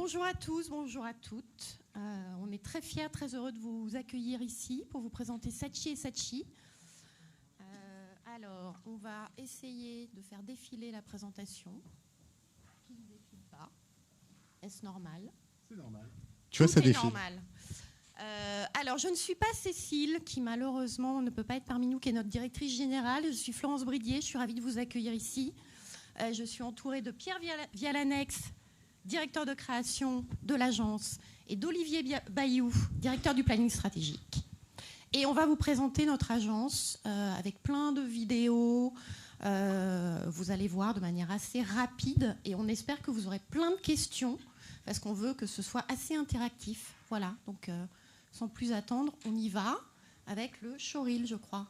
Bonjour à tous, bonjour à toutes. On est très fiers, très heureux de vous accueillir ici pour vous présenter Sachi et Sachi. Alors, on va essayer de faire défiler la présentation. Qui ne défile pas? Est-ce normal? C'est normal. Tu vois, ça défile. Normal. Alors, je ne suis pas Cécile, qui malheureusement ne peut pas être parmi nous, qui est notre directrice générale. Je suis Florence Bridier, je suis ravie de vous accueillir ici. Je suis entourée de Pierre Vialanex, directeur de création de l'agence, et d'Olivier Bayou, directeur du planning stratégique. Et on va vous présenter notre agence avec plein de vidéos. Vous allez voir de manière assez rapide, et on espère que vous aurez plein de questions, parce qu'on veut que ce soit assez interactif. Voilà, donc sans plus attendre, on y va avec le showreel, je crois.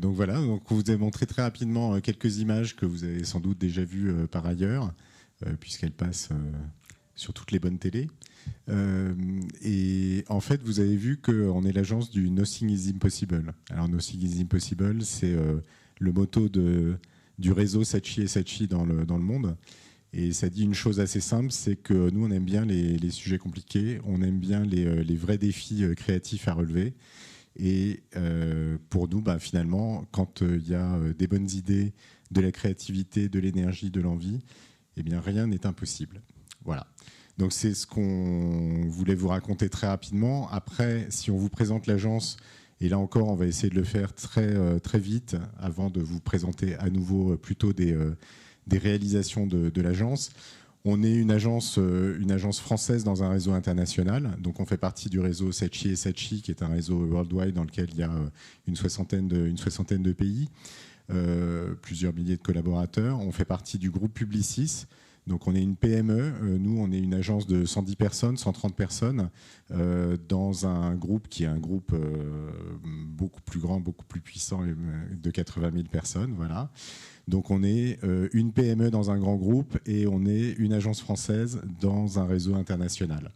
Donc voilà, donc on vous a montré très rapidement quelques images que vous avez sans doute déjà vues par ailleurs, puisqu'elles passent sur toutes les bonnes télés. Et en fait, vous avez vu qu'on est l'agence du Nothing is Impossible. Alors, Nothing is Impossible, c'est le motto du réseau Sachi et Sachi dans le monde. Et ça dit une chose assez simple, c'est que nous, on aime bien les sujets compliqués, on aime bien les vrais défis créatifs à relever. Et pour nous, finalement, quand il y a des bonnes idées, de la créativité, de l'énergie, de l'envie, eh bien, rien n'est impossible. Voilà. Donc, c'est ce qu'on voulait vous raconter très rapidement. Après, si on vous présente l'agence, et là encore, on va essayer de le faire très vite avant de vous présenter à nouveau plutôt des réalisations de l'agence. On est une agence française dans un réseau international. Donc, on fait partie du réseau Sachi et Sachi, qui est un réseau worldwide dans lequel il y a une soixantaine de pays, plusieurs milliers de collaborateurs. On fait partie du groupe Publicis. Donc, on est une PME. Nous, on est une agence de 110 personnes, 130 personnes, dans un groupe qui est un groupe beaucoup plus grand, beaucoup plus puissant, de 80 000 personnes. Voilà. Donc, on est une PME dans un grand groupe et on est une agence française dans un réseau international.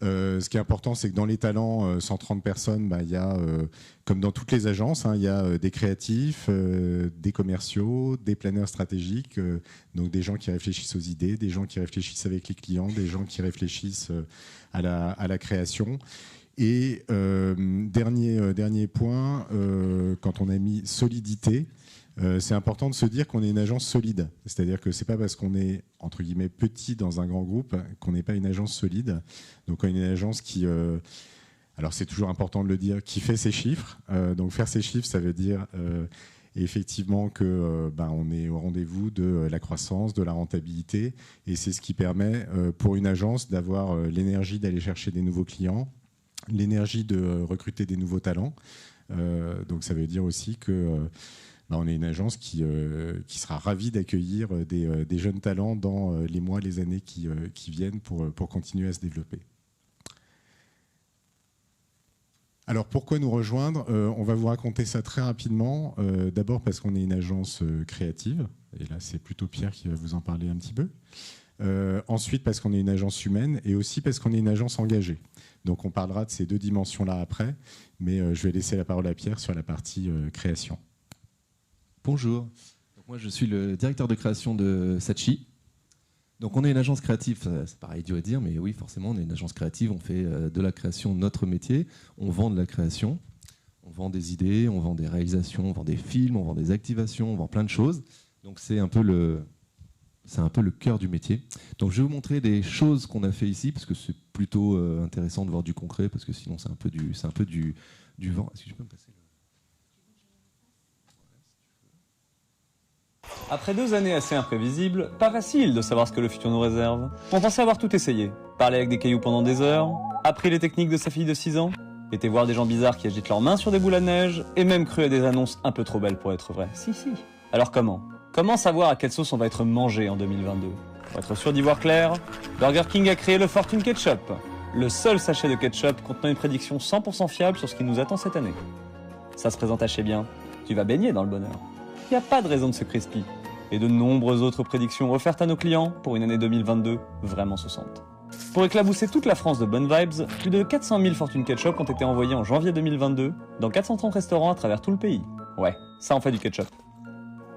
Ce qui est important, c'est que dans les talents, 130 personnes, il y a, comme dans toutes les agences, il y a des créatifs, des commerciaux, des planeurs stratégiques, donc des gens qui réfléchissent aux idées, des gens qui réfléchissent avec les clients, des gens qui réfléchissent à la création. Et dernier point, quand on a mis solidité, c'est important de se dire qu'on est une agence solide. C'est-à-dire que ce n'est pas parce qu'on est, entre guillemets, petit dans un grand groupe qu'on n'est pas une agence solide. Donc, on est une agence qui, alors c'est toujours important de le dire, qui fait ses chiffres. Donc, faire ses chiffres, ça veut dire effectivement qu'on est au rendez-vous de la croissance, de la rentabilité. Et c'est ce qui permet pour une agence d'avoir l'énergie d'aller chercher des nouveaux clients, l'énergie de recruter des nouveaux talents. Donc, ça veut dire aussi que on est une agence qui sera ravie d'accueillir des jeunes talents dans les mois, les années qui viennent pour continuer à se développer. Alors pourquoi nous rejoindre? On va vous raconter ça très rapidement. D'abord parce qu'on est une agence créative, et là c'est plutôt Pierre qui va vous en parler un petit peu. Ensuite parce qu'on est une agence humaine, et aussi parce qu'on est une agence engagée. Donc on parlera de ces deux dimensions-là après, mais je vais laisser la parole à Pierre sur la partie création. Bonjour, donc moi je suis le directeur de création de Saatchi. Donc on est une agence créative, c'est pareil dur à dire, mais oui forcément on est une agence créative, on fait de la création notre métier, on vend de la création, on vend des idées, on vend des réalisations, on vend des films, on vend des activations, on vend plein de choses. Donc c'est un peu le cœur du métier. Donc je vais vous montrer des choses qu'on a fait ici, parce que c'est plutôt intéressant de voir du concret, parce que sinon c'est un peu du vent. Est-ce que tu peux me passer Après 2 années assez imprévisibles, pas facile de savoir ce que le futur nous réserve. On pensait avoir tout essayé. Parlé avec des cailloux pendant des heures, appris les techniques de sa fille de 6 ans, été voir des gens bizarres qui agitent leurs mains sur des boules à neige, et même cru à des annonces un peu trop belles pour être vraies. Si. Alors Comment savoir à quelle sauce on va être mangé en 2022? Pour être sûr d'y voir clair, Burger King a créé le Fortune Ketchup, le seul sachet de ketchup contenant une prédiction 100% fiable sur ce qui nous attend cette année. Ça se présente assez bien, tu vas baigner dans le bonheur. Il n'y a pas de raison de se crisper. Et de nombreuses autres prédictions offertes à nos clients pour une année 2022 vraiment saussante. Pour éclabousser toute la France de bonnes vibes, plus de 400 000 Fortune Ketchup ont été envoyés en janvier 2022 dans 430 restaurants à travers tout le pays. Ouais, ça en fait du ketchup.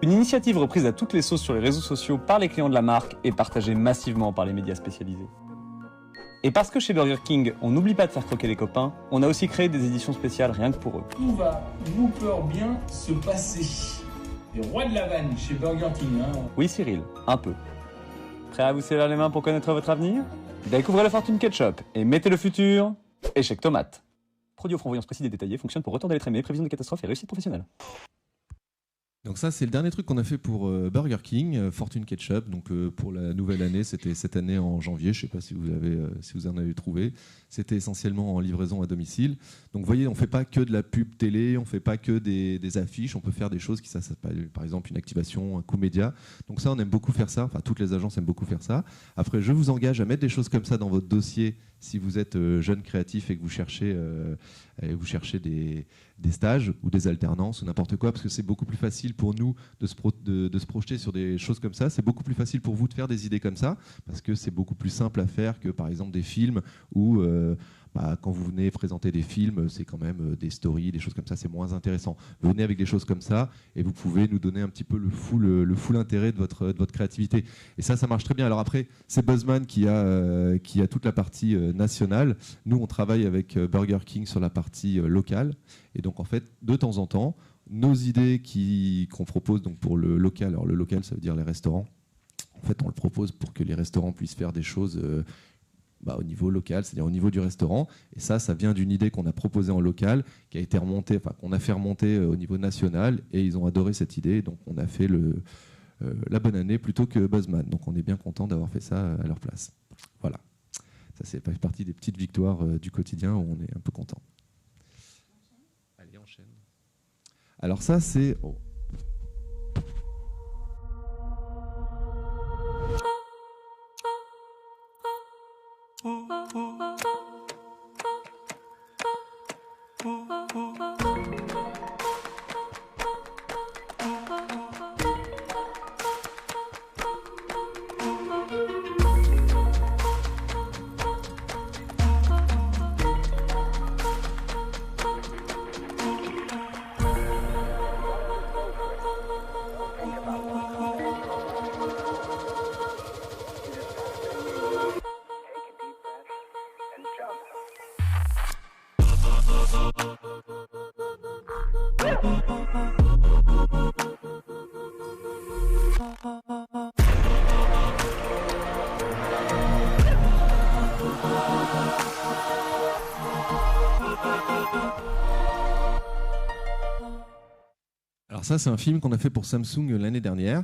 Une initiative reprise à toutes les sauces sur les réseaux sociaux par les clients de la marque et partagée massivement par les médias spécialisés. Et parce que chez Burger King, on n'oublie pas de faire croquer les copains, on a aussi créé des éditions spéciales rien que pour eux. Tout va super bien se passer. Les rois de la vanne chez Burger King. Oui Cyril, un peu. Prêt à vous serrer les mains pour connaître votre avenir? Découvrez le Fortune Ketchup et mettez le futur échec tomate. Produit offrant voyance précise et détaillée, fonctionne pour retour de l'être aimé, prévision de catastrophe et réussite professionnelle. Donc ça, c'est le dernier truc qu'on a fait pour Burger King, Fortune Ketchup. Donc pour la nouvelle année, c'était cette année en janvier. Je ne sais pas si vous en avez trouvé. C'était essentiellement en livraison à domicile. Donc vous voyez, on ne fait pas que de la pub télé, on ne fait pas que des affiches. On peut faire des choses qui ça s'appelle par exemple une activation, un coup média. Donc ça, on aime beaucoup faire ça. Enfin, toutes les agences aiment beaucoup faire ça. Après, je vous engage à mettre des choses comme ça dans votre dossier si vous êtes jeune créatif et que vous cherchez des stages ou des alternances ou n'importe quoi, parce que c'est beaucoup plus facile pour nous de se projeter sur des choses comme ça. C'est beaucoup plus facile pour vous de faire des idées comme ça, parce que c'est beaucoup plus simple à faire que par exemple des films où quand vous venez présenter des films, c'est quand même des stories, des choses comme ça, c'est moins intéressant. Venez avec des choses comme ça et vous pouvez nous donner un petit peu le full intérêt de votre créativité. Et ça marche très bien. Alors après, c'est Buzzman qui a toute la partie nationale. Nous, on travaille avec Burger King sur la partie locale. Et donc, en fait, de temps en temps, nos idées qu'on propose donc pour le local, alors le local, ça veut dire les restaurants. En fait, on le propose pour que les restaurants puissent faire des choses au niveau local, c'est-à-dire au niveau du restaurant. Et ça vient d'une idée qu'on a proposée en local, qui a été remontée, qu'on a fait remonter au niveau national, et ils ont adoré cette idée. Donc, on a fait la bonne année plutôt que Buzzman. Donc, on est bien content d'avoir fait ça à leur place. Voilà. Ça, c'est partie des petites victoires du quotidien où on est un peu content. Allez, enchaîne. Alors ça, c'est... Oh. Alors ça, c'est un film qu'on a fait pour Samsung l'année dernière.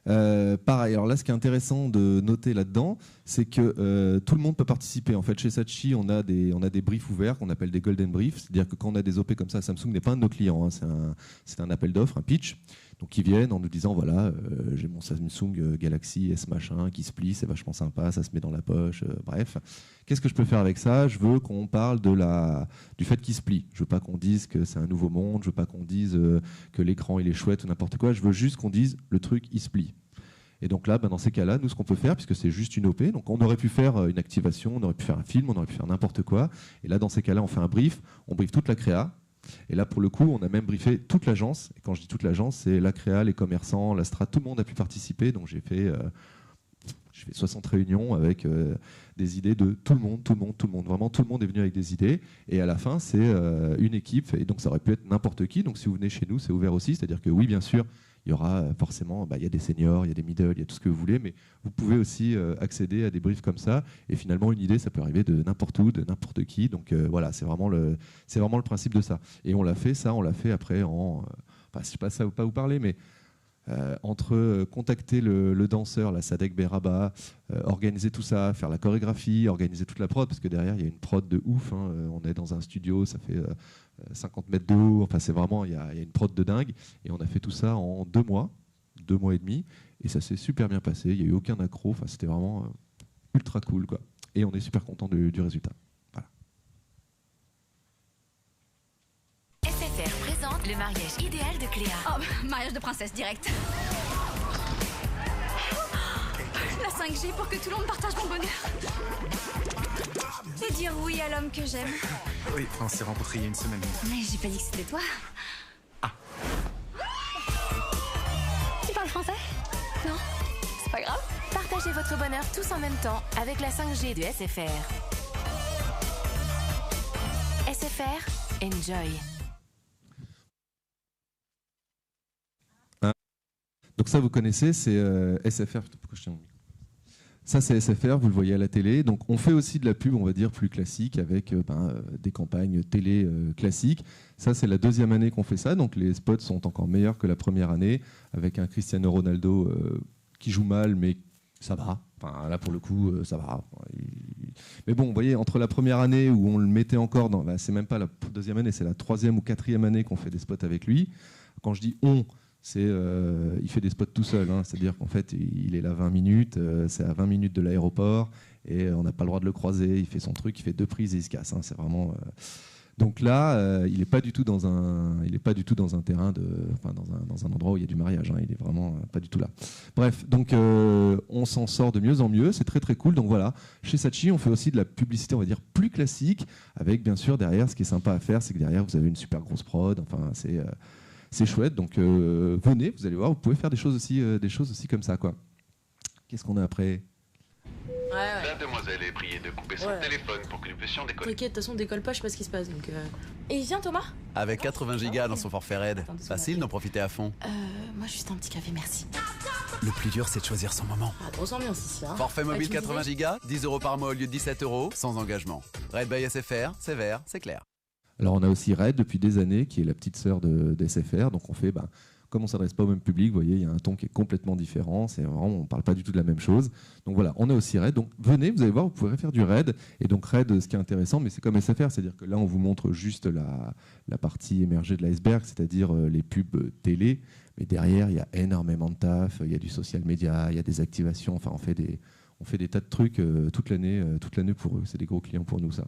Pareil, alors là, ce qui est intéressant de noter là-dedans, c'est que tout le monde peut participer. En fait, chez Saatchi, on a des briefs ouverts qu'on appelle des golden briefs. C'est-à-dire que quand on a des OP comme ça, Samsung n'est pas un de nos clients. Hein, c'est un appel d'offres, un pitch. Donc ils viennent en nous disant voilà, j'ai mon Samsung Galaxy S machin qui se plie, c'est vachement sympa, ça se met dans la poche, bref. Qu'est-ce que je peux faire avec ça? Je veux qu'on parle du fait qu'il se plie. Je veux pas qu'on dise que c'est un nouveau monde, je veux pas qu'on dise que l'écran il est chouette ou n'importe quoi, je veux juste qu'on dise le truc il se plie. Et donc là, dans ces cas-là, nous, ce qu'on peut faire, puisque c'est juste une OP, donc on aurait pu faire une activation, on aurait pu faire un film, on aurait pu faire n'importe quoi. Et là, dans ces cas-là, on fait un brief, on briefe toute la créa. Et là, pour le coup, on a même briefé toute l'agence. Et quand je dis toute l'agence, c'est la créa, les commerçants, la strat, tout le monde a pu participer. Donc j'ai fait 60 réunions avec des idées de tout le monde. Vraiment, tout le monde est venu avec des idées. Et à la fin, c'est une équipe. Et donc ça aurait pu être n'importe qui. Donc si vous venez chez nous, c'est ouvert aussi. C'est-à-dire que oui, bien sûr, il y aura forcément, il y a des seniors, il y a des middle, il y a tout ce que vous voulez, mais vous pouvez aussi accéder à des briefs comme ça. Et finalement, une idée, ça peut arriver de n'importe où, de n'importe qui. Donc voilà, c'est vraiment le principe de ça. Et on l'a fait après en, je ne sais pas ça ou pas vous parler, mais entre contacter le danseur, la Sadek Beraba, organiser tout ça, faire la chorégraphie, organiser toute la prod, parce que derrière, il y a une prod de ouf. On est dans un studio, ça fait 50 mètres de haut. Enfin, c'est vraiment, il y a une prod de dingue. Et on a fait tout ça en 2 mois et demi. Et ça s'est super bien passé. Il n'y a eu aucun accro. Enfin, c'était vraiment ultra cool, quoi. Et on est super content du résultat. Voilà. SFR présente le mariage idéal de Cléa. Oh, mariage de princesse direct. La 5G pour que tout le monde partage mon bonheur. Et dire oui à l'homme que j'aime. Oui, on s'est rencontrés il y a une semaine. Mais j'ai pas dit que c'était toi. Ah. Tu parles français? Non? C'est pas grave. Partagez votre bonheur tous en même temps avec la 5G de SFR. SFR, enjoy. Donc ça, vous connaissez, c'est SFR. Pourquoi je tiens mon micro ? Ça, c'est SFR, vous le voyez à la télé. Donc, on fait aussi de la pub, on va dire, plus classique, avec des campagnes télé classiques. Ça, c'est la 2e année qu'on fait ça. Donc, les spots sont encore meilleurs que la première année, avec un Cristiano Ronaldo qui joue mal, mais ça va. Enfin, là, pour le coup, ça va. Mais bon, vous voyez, entre la première année où on le mettait encore dans... c'est même pas la 2e année, c'est la 3e ou 4e année qu'on fait des spots avec lui. Quand je dis « on », il fait des spots tout seul, c'est-à-dire qu'en fait il est là 20 minutes, c'est à 20 minutes de l'aéroport et on n'a pas le droit de le croiser, il fait son truc, il fait 2 prises et il se casse, c'est vraiment donc là il n'est pas du tout dans un terrain dans un endroit où il y a du mariage, il est vraiment pas du tout là. Bref, donc on s'en sort de mieux en mieux, c'est très très cool. Donc voilà, chez Saatchi on fait aussi de la publicité, on va dire plus classique, avec bien sûr derrière, ce qui est sympa à faire, c'est que derrière vous avez une super grosse prod, enfin c'est chouette, donc venez, vous allez voir, vous pouvez faire des choses aussi comme ça, quoi. Qu'est-ce qu'on a après ? La demoiselle est priée de couper son téléphone pour que nous puissions décoller. T'inquiète, de toute façon, on décolle pas, je sais pas ce qui se passe, donc... Et viens Thomas. Avec 80 gigas dans son forfait RAID, facile d'en profiter à fond. Moi juste un petit café, merci. Le plus dur, c'est de choisir son moment. Ah, grosse ambiance ici, Forfait mobile 80 gigas, 10 € par mois au lieu de 17 €, sans engagement. RAID by SFR, c'est vert, c'est clair. Alors on a aussi RAID depuis des années, qui est la petite sœur de SFR. Donc on fait, comme on ne s'adresse pas au même public, vous voyez, il y a un ton qui est complètement différent. C'est vraiment, on ne parle pas du tout de la même chose. Donc voilà, on a aussi RAID. Donc venez, vous allez voir, vous pourrez faire du RAID. Et donc RAID, ce qui est intéressant, mais c'est comme SFR, c'est-à-dire que là, on vous montre juste la partie émergée de l'iceberg, c'est-à-dire les pubs télé. Mais derrière, il y a énormément de taf, il y a du social media, il y a des activations. Enfin, on fait des tas de trucs toute l'année pour eux. C'est des gros clients pour nous, ça.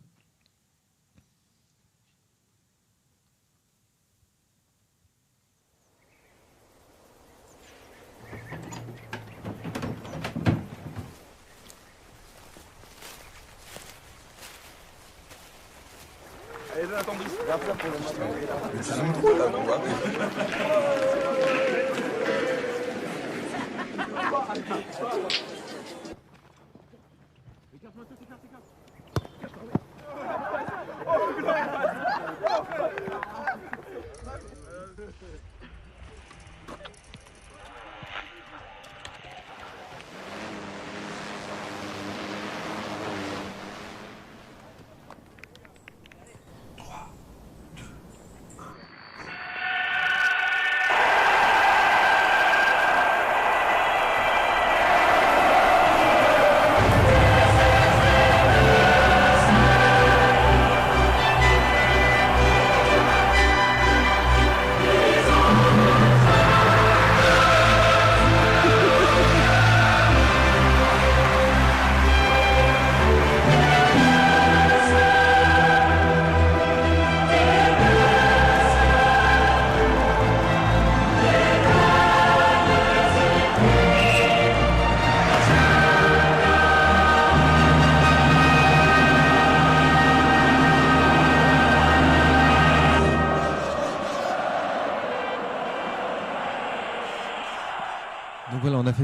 Allez, attendez, c'est un peu pour le matin. Mais c'est trop là, on voit.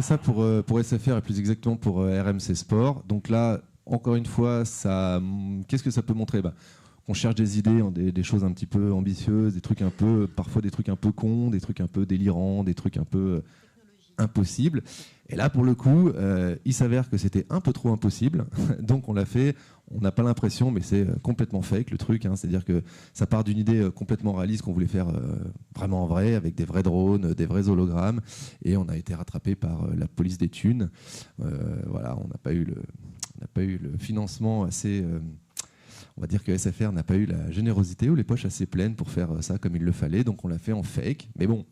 fait ça pour SFR et plus exactement pour RMC Sport. Donc là, encore une fois, qu'est-ce que ça peut montrer ? On cherche des idées, des choses un petit peu ambitieuses, parfois des trucs un peu cons, des trucs un peu délirants, des trucs un peu impossibles. Et là, pour le coup, il s'avère que c'était un peu trop impossible. Donc on l'a fait. On n'a pas l'impression, mais c'est complètement fake le truc. C'est-à-dire que ça part d'une idée complètement réaliste qu'on voulait faire vraiment en vrai, avec des vrais drones, des vrais hologrammes. Et on a été rattrapé par la police des thunes. Voilà, on n'a pas eu le financement assez... on va dire que SFR n'a pas eu la générosité ou les poches assez pleines pour faire ça comme il le fallait. Donc on l'a fait en fake. Mais bon,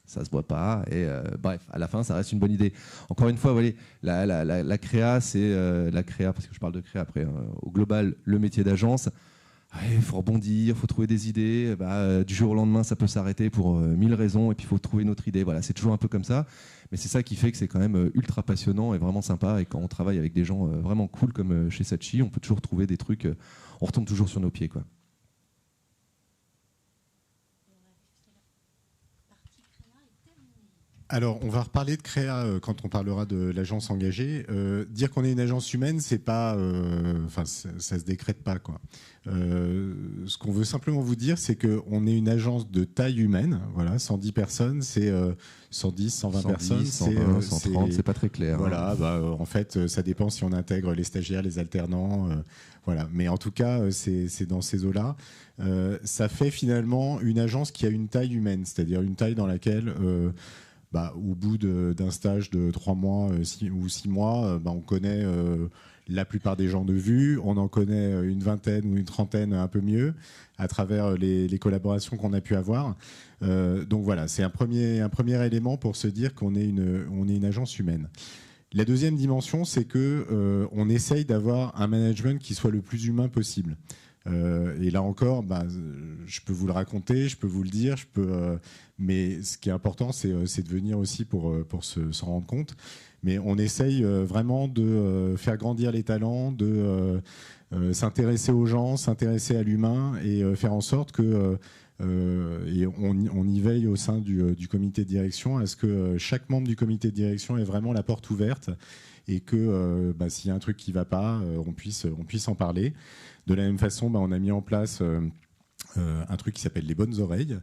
ça se voit pas. Et bref, à la fin, ça reste une bonne idée. Encore une fois, voilà, la créa, c'est la créa, parce que je parle de créa après. Au global, le métier d'agence, il faut rebondir, il faut trouver des idées. Du jour au lendemain, ça peut s'arrêter pour 1000 raisons. Et puis, il faut trouver une autre idée. Voilà, c'est toujours un peu comme ça. Mais c'est ça qui fait que c'est quand même ultra passionnant et vraiment sympa. Et quand on travaille avec des gens vraiment cool comme chez Saatchi, on peut toujours trouver des trucs. On retombe toujours sur nos pieds, quoi. Alors, on va reparler de créa quand on parlera de l'agence engagée. Dire qu'on est une agence humaine, c'est pas, ça se décrète pas, quoi. Ce qu'on veut simplement vous dire, c'est qu'on est une agence de taille humaine. Voilà, 110 personnes, c'est 110, 120 personnes, 120, 130, c'est pas très clair. Voilà, en fait, ça dépend si on intègre les stagiaires, les alternants. Voilà, mais en tout cas, c'est dans ces eaux-là. Ça fait finalement une agence qui a une taille humaine, c'est-à-dire une taille dans laquelle au bout d'un stage de 3 mois ou 6 mois, on connaît la plupart des gens de vue, on en connaît une vingtaine ou une trentaine un peu mieux à travers les collaborations qu'on a pu avoir. Donc voilà, c'est un premier élément pour se dire qu'on est une agence humaine. La deuxième dimension, c'est que on essaye d'avoir un management qui soit le plus humain possible. Et là encore, je peux vous le raconter, je peux vous le dire, mais ce qui est important, c'est de venir aussi pour s'en rendre compte. Mais on essaye vraiment de faire grandir les talents, de s'intéresser aux gens, s'intéresser à l'humain et faire en sorte que et on y veille au sein du comité de direction à ce que chaque membre du comité de direction ait vraiment la porte ouverte et que s'il y a un truc qui ne va pas, on puisse en parler. De la même façon, on a mis en place un truc qui s'appelle les bonnes oreilles.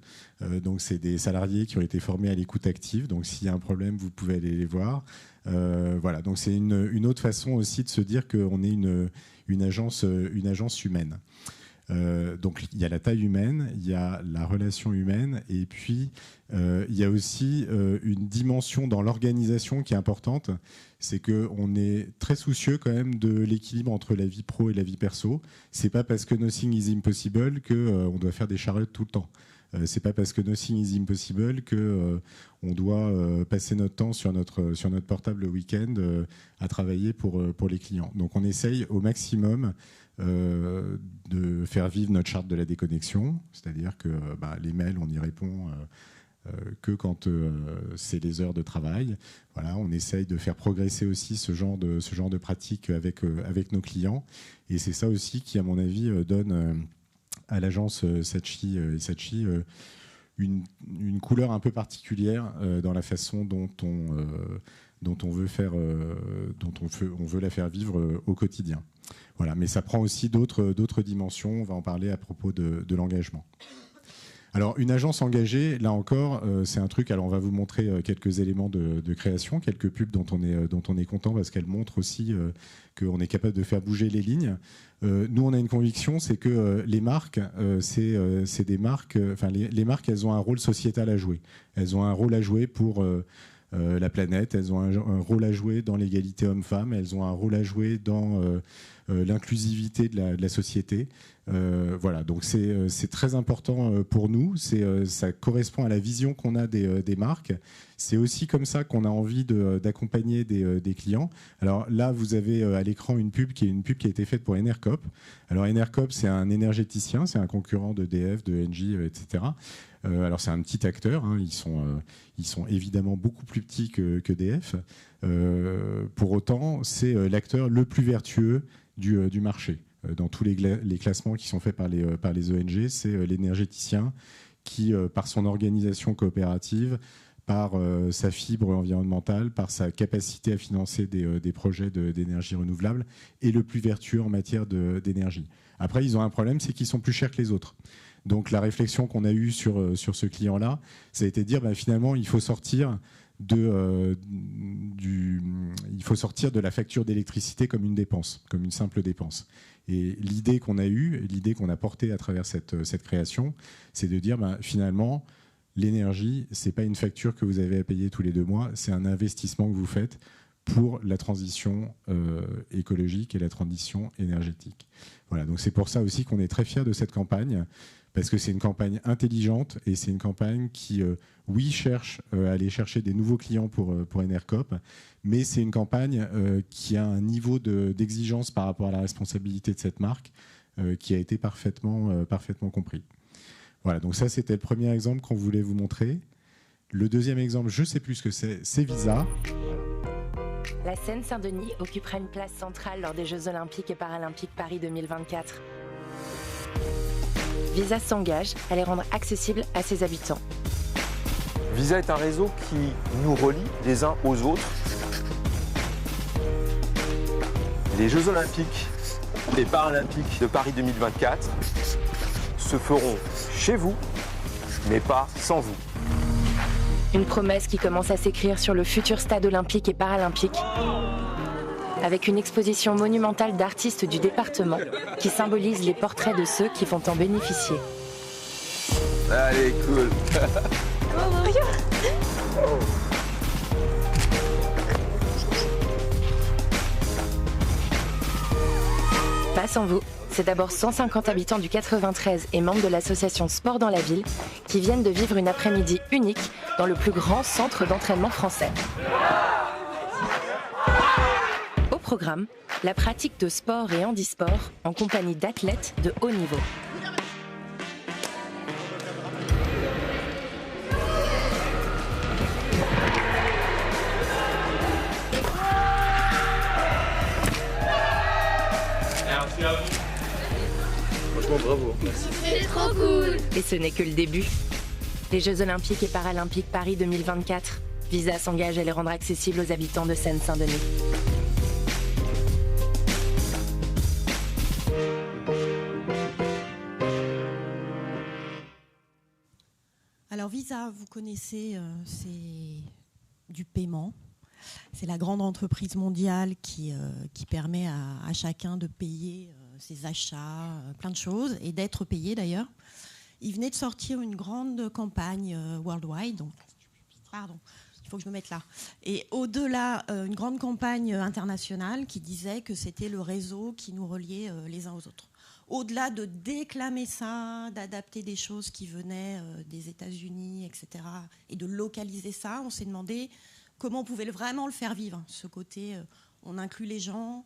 Donc, c'est des salariés qui ont été formés à l'écoute active. Donc, s'il y a un problème, vous pouvez aller les voir. Voilà. Donc, c'est une autre façon aussi de se dire qu'on est une agence humaine. Donc, il y a la taille humaine, il y a la relation humaine, et puis il y a aussi une dimension dans l'organisation qui est importante. C'est qu'on est très soucieux quand même de l'équilibre entre la vie pro et la vie perso. C'est pas parce que nothing is impossible qu'on doit faire des charrettes tout le temps. C'est pas parce que nothing is impossible qu'on doit passer notre temps sur notre portable le week-end à travailler pour les clients. Donc on essaye au maximum de faire vivre notre charte de la déconnexion, c'est-à-dire que les mails, on y répond que quand c'est les heures de travail. Voilà, on essaye de faire progresser aussi ce genre de pratique avec nos clients. Et c'est ça aussi qui, à mon avis, donne à l'agence Saatchi une couleur un peu particulière dans la façon dont on veut la faire vivre au quotidien. Voilà, mais ça prend aussi d'autres dimensions. On va en parler à propos de l'engagement. Alors, une agence engagée, là encore, c'est un truc. Alors, on va vous montrer quelques éléments de création, quelques pubs dont on est content parce qu'elles montrent aussi qu'on est capable de faire bouger les lignes. Nous, on a une conviction, c'est que les marques, c'est des marques. Enfin, les marques, elles ont un rôle sociétal à jouer. Elles ont un rôle à jouer pour la planète. Elles ont un rôle à jouer dans l'égalité homme-femme. Elles ont un rôle à jouer dans l'inclusivité de la société. Voilà, donc c'est très important pour nous. Ça correspond à la vision qu'on a des marques. C'est aussi comme ça qu'on a envie d'accompagner des clients. Alors là, vous avez à l'écran une pub qui a été faite pour Enercop. Alors Enercop, c'est un énergéticien, c'est un concurrent d'EDF, de Engie, etc. Alors c'est un petit acteur, hein, ils sont évidemment beaucoup plus petits qu'EDF. Pour autant, c'est l'acteur le plus vertueux du marché. Dans tous les classements qui sont faits par les ONG, c'est l'énergéticien qui, par son organisation coopérative, par sa fibre environnementale, par sa capacité à financer des projets d'énergie renouvelable, et le plus vertueux en matière d'énergie. Après, ils ont un problème, c'est qu'ils sont plus chers que les autres. Donc la réflexion qu'on a eue sur ce client-là, ça a été de dire finalement, il faut sortir de la facture d'électricité comme une dépense, comme une simple dépense. Et l'idée qu'on a eue, l'idée qu'on a portée à travers cette création, c'est de dire finalement, l'énergie, ce n'est pas une facture que vous avez à payer tous les 2 mois, c'est un investissement que vous faites pour la transition écologique et la transition énergétique. Voilà, donc c'est pour ça aussi qu'on est très fiers de cette campagne, parce que c'est une campagne intelligente et c'est une campagne qui, oui, cherche à aller chercher des nouveaux clients pour Enercop, mais c'est une campagne qui a un niveau d'exigence par rapport à la responsabilité de cette marque qui a été parfaitement compris. Voilà, donc ça c'était le premier exemple qu'on voulait vous montrer. Le deuxième exemple, je ne sais plus ce que c'est Visa. La Seine-Saint-Denis occupera une place centrale lors des Jeux Olympiques et Paralympiques Paris 2024. Visa s'engage à les rendre accessibles à ses habitants. Visa est un réseau qui nous relie les uns aux autres. Les Jeux Olympiques et Paralympiques de Paris 2024 se feront chez vous, mais pas sans vous. Une promesse qui commence à s'écrire sur le futur stade olympique et paralympique, avec une exposition monumentale d'artistes du département qui symbolise les portraits de ceux qui vont en bénéficier. Allez, cool. Oh, regarde. Pas sans vous. C'est d'abord 150 habitants du 93 et membres de l'association Sport dans la ville qui viennent de vivre une après-midi unique dans le plus grand centre d'entraînement français. Au programme, la pratique de sport et handisport en compagnie d'athlètes de haut niveau. Merci à vous. Franchement, bravo. Merci. C'est trop cool. Et ce n'est que le début. Les Jeux Olympiques et Paralympiques Paris 2024. Visa s'engage à les rendre accessibles aux habitants de Seine-Saint-Denis. Alors Visa, vous connaissez, c'est du paiement. C'est la grande entreprise mondiale qui permet à chacun de payer ses achats, plein de choses, et d'être payé d'ailleurs. Il venait de sortir une grande campagne worldwide, donc, pardon, il faut que je me mette là. Et au-delà, une grande campagne internationale qui disait que c'était le réseau qui nous reliait les uns aux autres. Au-delà de déclamer ça, d'adapter des choses qui venaient des États-Unis, etc., et de localiser ça, on s'est demandé comment on pouvait vraiment le faire vivre. Ce côté, on inclut les gens,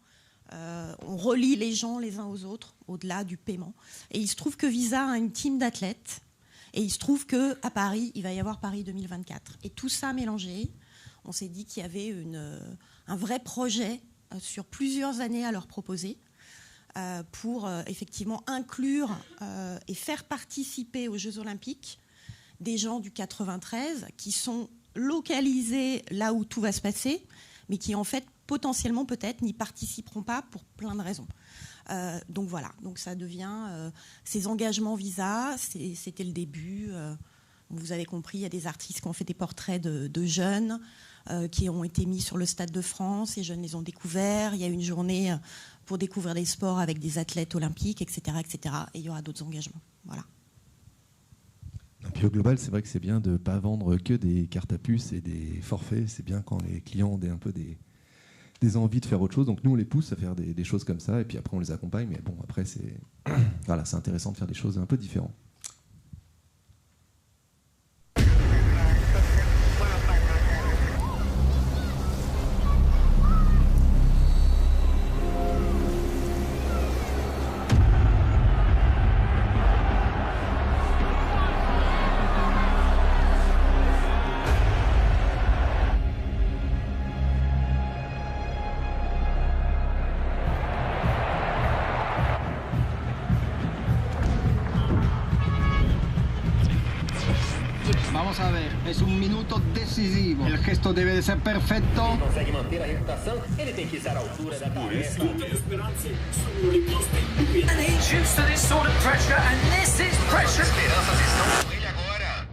on relie les gens les uns aux autres, au-delà du paiement. Et il se trouve que Visa a une team d'athlètes, et il se trouve qu'à Paris, il va y avoir Paris 2024. Et tout ça mélangé, on s'est dit qu'il y avait un vrai projet sur plusieurs années à leur proposer, pour effectivement inclure et faire participer aux Jeux Olympiques des gens du 93 qui sont localisés là où tout va se passer, mais qui en fait potentiellement peut-être n'y participeront pas pour plein de raisons. Donc voilà, donc ça devient ces engagements Visa, c'était le début. Vous avez compris, il y a des artistes qui ont fait des portraits de jeunes qui ont été mis sur le Stade de France, les jeunes les ont découverts. Il y a une journée pour découvrir des sports avec des athlètes olympiques, etc., etc. Et il y aura d'autres engagements. Voilà. Et puis au global, c'est vrai que c'est bien de ne pas vendre que des cartes à puce et des forfaits. C'est bien quand les clients ont un peu des envies de faire autre chose. Donc nous, on les pousse à faire des choses comme ça. Et puis après, on les accompagne. Mais bon, après, c'est voilà, c'est intéressant de faire des choses un peu différentes. Vamos a ver, es un minuto decisivo. El gesto debe de ser perfecto. Consegue manter a reputação, ele tem que estar à altura da tarefa. And he's used to this sort of pressure, and this is pressure. Esperanças estão com ele agora.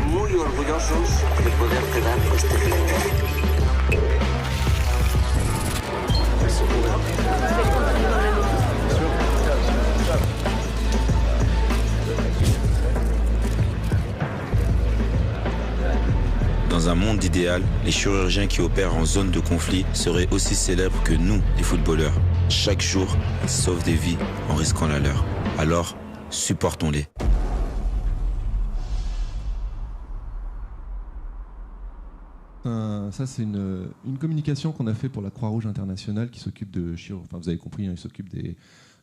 Muy orgullosos de poder quedar este premio. Dans un monde idéal, les chirurgiens qui opèrent en zone de conflit seraient aussi célèbres que nous, les footballeurs. Chaque jour, ils sauvent des vies en risquant la leur. Alors, supportons-les. Ça, c'est une communication qu'on a fait pour la Croix-Rouge internationale qui s'occupe de chirurgiens. Enfin, vous avez compris, hein,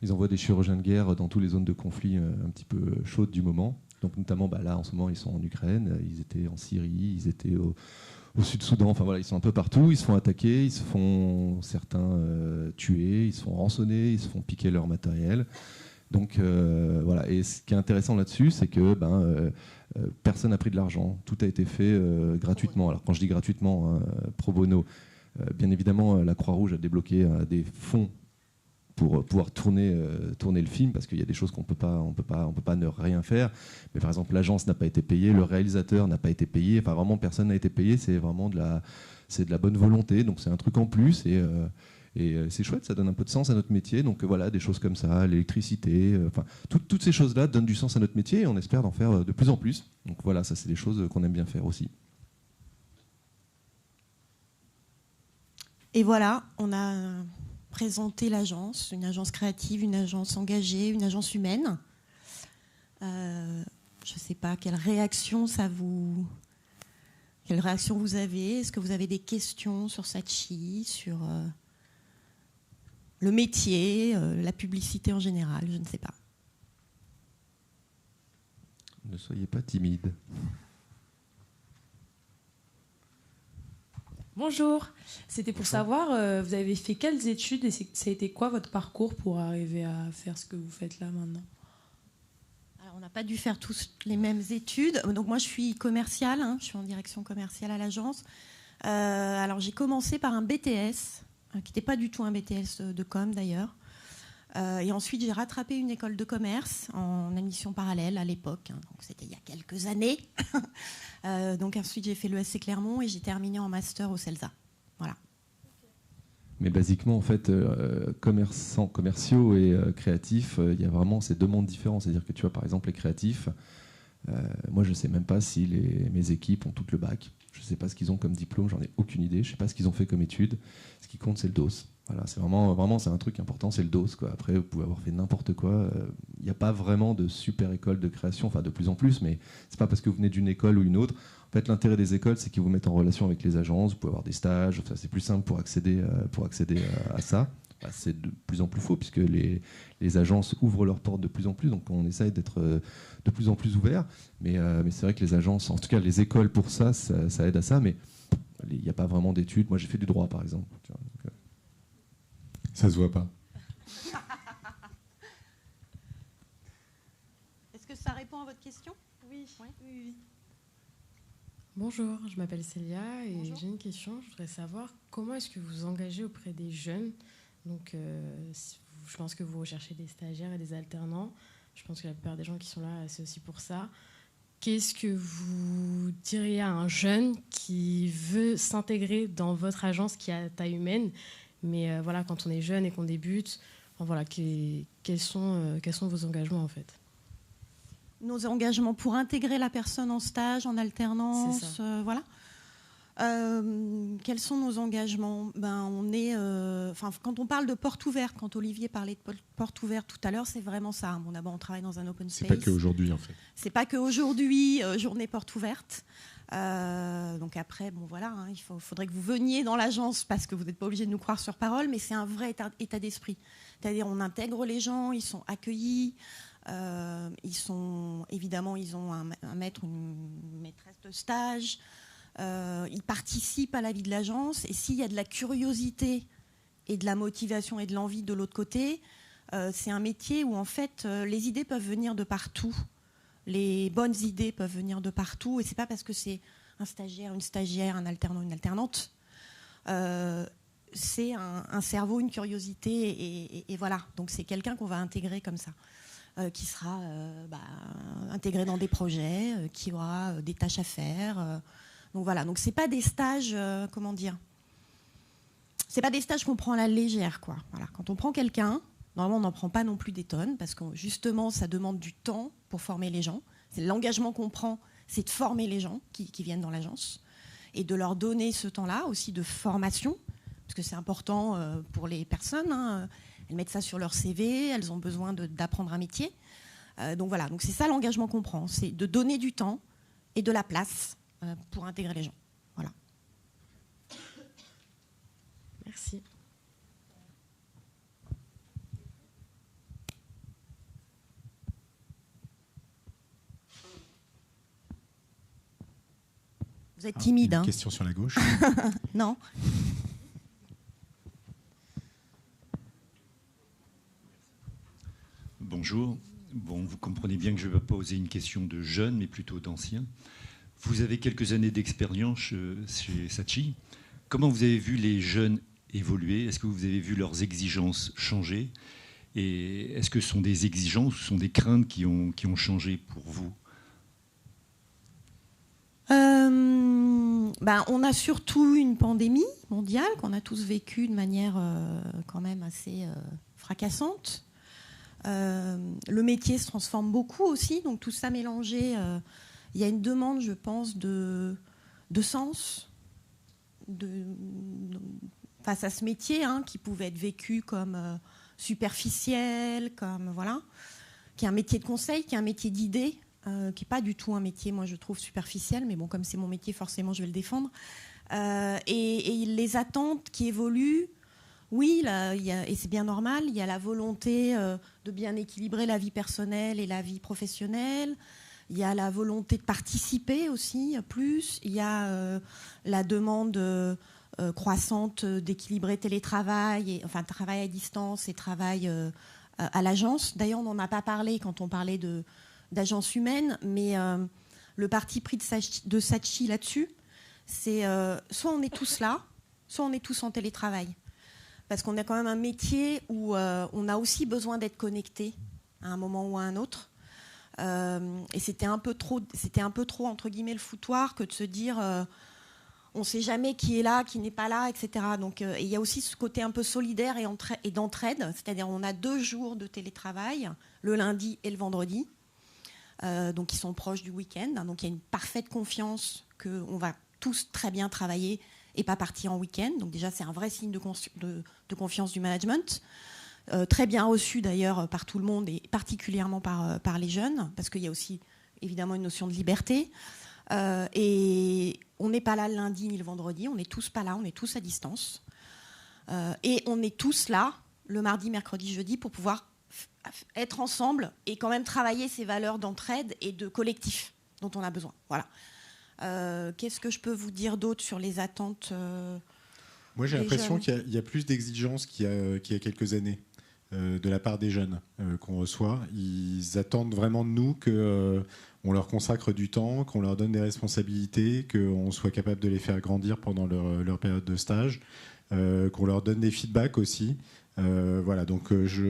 ils envoient des chirurgiens de guerre dans toutes les zones de conflit un petit peu chaudes du moment. Donc, notamment, là, en ce moment, ils sont en Ukraine, ils étaient en Syrie, ils étaient au Sud-Soudan. Enfin, voilà, ils sont un peu partout. Ils se font attaquer, ils se font certains tuer, ils se font rançonner, ils se font piquer leur matériel. Donc, voilà. Et ce qui est intéressant là-dessus, c'est que personne n'a pris de l'argent. Tout a été fait gratuitement. Alors, quand je dis gratuitement, pro bono, bien évidemment, la Croix-Rouge a débloqué des fonds pour pouvoir tourner le film, parce qu'il y a des choses qu'on peut pas ne rien faire. Mais par exemple, l'agence n'a pas été payée, le réalisateur n'a pas été payé. Enfin, vraiment, personne n'a été payé. C'est vraiment de la bonne volonté. Donc, c'est un truc en plus et c'est chouette. Ça donne un peu de sens à notre métier. Donc voilà, des choses comme ça, l'électricité. Enfin, toutes ces choses-là donnent du sens à notre métier et on espère d'en faire de plus en plus. Donc voilà, ça, c'est des choses qu'on aime bien faire aussi. Et voilà, on a présenté l'agence, une agence créative, une agence engagée, une agence humaine. Je ne sais pas quelle réaction vous avez. Est-ce que vous avez des questions sur Saatchi, sur le métier, la publicité en général? Je ne sais pas. Ne soyez pas timide. Bonjour, c'était pour savoir, vous avez fait quelles études et ça a été quoi votre parcours pour arriver à faire ce que vous faites là maintenant? Alors, on n'a pas dû faire tous les mêmes études. Donc moi je suis commerciale, je suis en direction commerciale à l'agence. Alors j'ai commencé par un BTS, qui n'était pas du tout un BTS de com d'ailleurs. Et ensuite j'ai rattrapé une école de commerce en admission parallèle à l'époque, donc c'était il y a quelques années. Donc ensuite j'ai fait l'ESC Clermont et j'ai terminé en master au CELSA. Voilà. Mais basiquement, en fait, commerciaux et créatifs, il y a vraiment ces deux mondes différents. C'est-à-dire que tu vois, par exemple, les créatifs, moi je ne sais même pas si mes équipes ont toutes le bac. Je ne sais pas ce qu'ils ont comme diplôme, j'en ai aucune idée. Je ne sais pas ce qu'ils ont fait comme études. Ce qui compte, c'est le dos. Voilà, c'est vraiment c'est un truc important, c'est le dos, quoi. Après, vous pouvez avoir fait n'importe quoi. Il n'y a pas vraiment de super école de création, enfin de plus en plus, mais c'est pas parce que vous venez d'une école ou une autre. En fait, l'intérêt des écoles, c'est qu'ils vous mettent en relation avec les agences. Vous pouvez avoir des stages. Enfin, c'est plus simple pour accéder à ça. C'est de plus en plus faux puisque les agences ouvrent leurs portes de plus en plus. Donc, on essaye d'être de plus en plus ouvert. Mais c'est vrai que les agences, en tout cas les écoles pour ça aide à ça. Mais il n'y a pas vraiment d'études. Moi, j'ai fait du droit, par exemple. Tu vois, donc, ça se voit pas. Est-ce que ça répond à votre question? Oui. Oui. Bonjour, je m'appelle Célia et j'ai une question. Je voudrais savoir comment est-ce que vous vous engagez auprès des jeunes. Donc, je pense que vous recherchez des stagiaires et des alternants. Je pense que la plupart des gens qui sont là, c'est aussi pour ça. Qu'est-ce que vous diriez à un jeune qui veut s'intégrer dans votre agence qui a taille humaine? Mais voilà, quand on est jeune et qu'on débute, voilà, quels sont vos engagements en fait? Nos engagements pour intégrer la personne en stage, en alternance, voilà. Quels sont nos engagements ? On est, quand on parle de porte ouverte, quand Olivier parlait de porte ouverte tout à l'heure, c'est vraiment ça. Bon, d'abord, on travaille dans un open space. C'est pas qu'aujourd'hui, en fait. C'est pas qu'aujourd'hui, journée porte ouverte. Donc après, il faudrait que vous veniez dans l'agence parce que vous n'êtes pas obligé de nous croire sur parole, mais c'est un vrai état d'esprit. C'est-à-dire, on intègre les gens, ils sont accueillis. Ils ont un maître ou une maîtresse de stage. Ils participent à la vie de l'agence, et s'il y a de la curiosité et de la motivation et de l'envie de l'autre côté, c'est un métier où en fait les idées peuvent venir de partout, les bonnes idées peuvent venir de partout, et c'est pas parce que c'est un stagiaire, une stagiaire, un alternant, une alternante, c'est un cerveau, une curiosité, et voilà, donc c'est quelqu'un qu'on va intégrer comme ça. Qui sera intégré dans des projets, qui aura des tâches à faire. Donc voilà, donc c'est pas des stages, c'est pas des stages qu'on prend à la légère, quoi. Voilà. Quand on prend quelqu'un, normalement on n'en prend pas non plus des tonnes, parce que justement ça demande du temps pour former les gens. C'est l'engagement qu'on prend, c'est de former les gens qui viennent dans l'agence, et de leur donner ce temps-là aussi de formation, parce que c'est important pour les personnes, hein. Elles mettent ça sur leur CV, elles ont besoin d'apprendre un métier. Donc voilà, donc c'est ça l'engagement qu'on prend, c'est de donner du temps et de la place pour intégrer les gens. Voilà. Merci. Vous êtes timide, hein ? Question sur la gauche. Non. Bonjour. Bon, vous comprenez bien que je ne vais pas poser une question de jeune, mais plutôt d'ancien. Vous avez quelques années d'expérience chez Saatchi. Comment vous avez vu les jeunes évoluer ? Est-ce que vous avez vu leurs exigences changer ? Et est-ce que ce sont des exigences ou ce sont des craintes qui ont changé pour vous ? On a surtout une pandémie mondiale qu'on a tous vécue de manière quand même assez fracassante. Le métier se transforme beaucoup aussi, donc tout ça mélangé, il y a une demande, je pense, de sens face à ce métier, hein, qui pouvait être vécu comme superficiel, comme qui est un métier de conseil, qui est un métier d'idée, qui n'est pas du tout un métier, moi je trouve, superficiel, mais bon, comme c'est mon métier, forcément je vais le défendre. Et les attentes qui évoluent. Oui, et c'est bien normal, il y a la volonté de bien équilibrer la vie personnelle et la vie professionnelle. Il y a la volonté de participer aussi, plus. Il y a la demande croissante d'équilibrer télétravail, travail à distance et travail à l'agence. D'ailleurs, on n'en a pas parlé quand on parlait d'agence humaine, mais le parti pris de Saatchi là-dessus, c'est soit on est tous là, soit on est tous en télétravail. Parce qu'on a quand même un métier où on a aussi besoin d'être connecté à un moment ou à un autre. Et c'était un peu trop, entre guillemets, le foutoir que de se dire on ne sait jamais qui est là, qui n'est pas là, etc. Donc il y a aussi ce côté un peu solidaire et d'entraide. C'est-à-dire on a 2 jours de télétravail, le lundi et le vendredi, donc qui sont proches du week-end. Donc il y a une parfaite confiance qu'on va tous très bien travailler et pas partir en week-end. Donc déjà, c'est un vrai signe de confiance du management. Très bien reçu d'ailleurs par tout le monde et particulièrement par les jeunes, parce qu'il y a aussi évidemment une notion de liberté. Et on n'est pas là le lundi ni le vendredi, on n'est tous pas là, on est tous à distance. Et on est tous là le mardi, mercredi, jeudi pour pouvoir être ensemble et quand même travailler ces valeurs d'entraide et de collectif dont on a besoin. Voilà. Qu'est-ce que je peux vous dire d'autre sur les attentes Moi, j'ai l'impression qu'il y a plus d'exigences qu'il y a quelques années de la part des jeunes qu'on reçoit. Ils attendent vraiment de nous qu'on leur consacre du temps, qu'on leur donne des responsabilités, qu'on soit capable de les faire grandir pendant leur période de stage, qu'on leur donne des feedbacks aussi. Voilà, donc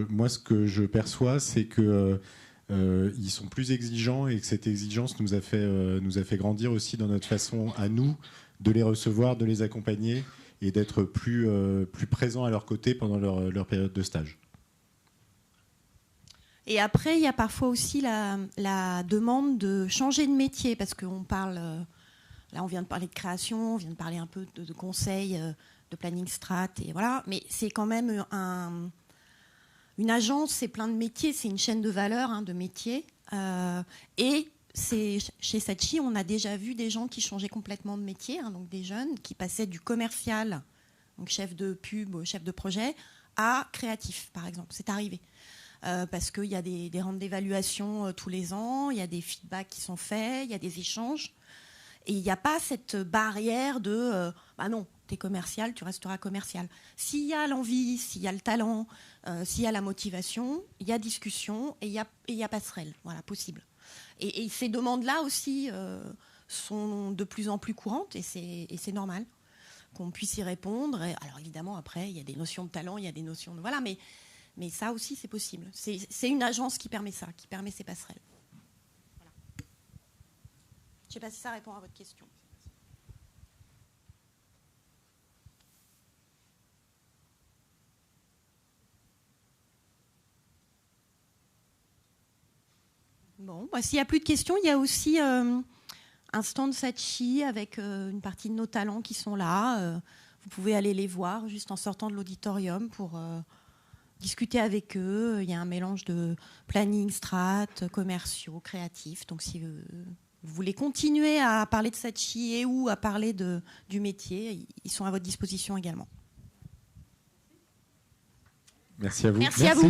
moi, ce que je perçois, c'est que ils sont plus exigeants et que cette exigence nous a fait grandir aussi dans notre façon à nous de les recevoir, de les accompagner et d'être plus présents à leur côté pendant leur période de stage. Et après, il y a parfois aussi la demande de changer de métier, parce qu'on parle Là, on vient de parler de création, on vient de parler un peu de conseils, de planning strat, et voilà. Mais c'est quand même une agence, c'est plein de métiers, c'est une chaîne de valeur de métiers. Et chez Saatchi, on a déjà vu des gens qui changeaient complètement de métier, donc des jeunes qui passaient du commercial, donc chef de pub, chef de projet, à créatif, par exemple. C'est arrivé. Parce qu'il y a des rounds d'évaluation tous les ans, il y a des feedbacks qui sont faits, il y a des échanges. Et il n'y a pas cette barrière de non, tu es commercial, tu resteras commercial. S'il y a l'envie, s'il y a le talent, s'il y a la motivation, il y a discussion et il y a passerelle, voilà, possible. Et ces demandes-là aussi sont de plus en plus courantes et c'est normal qu'on puisse y répondre. Alors évidemment, après, il y a des notions de talent, il y a des notions de... Voilà, mais ça aussi, c'est possible. C'est une agence qui permet ça, qui permet ces passerelles. Voilà. Je ne sais pas si ça répond à votre question. Bon, s'il n'y a plus de questions, il y a aussi un stand Saatchi avec une partie de nos talents qui sont là. Vous pouvez aller les voir juste en sortant de l'auditorium pour discuter avec eux. Il y a un mélange de planning, strat, commerciaux, créatifs. Donc si vous voulez continuer à parler de Saatchi et ou à parler du métier, ils sont à votre disposition également. Merci à vous. Merci à vous.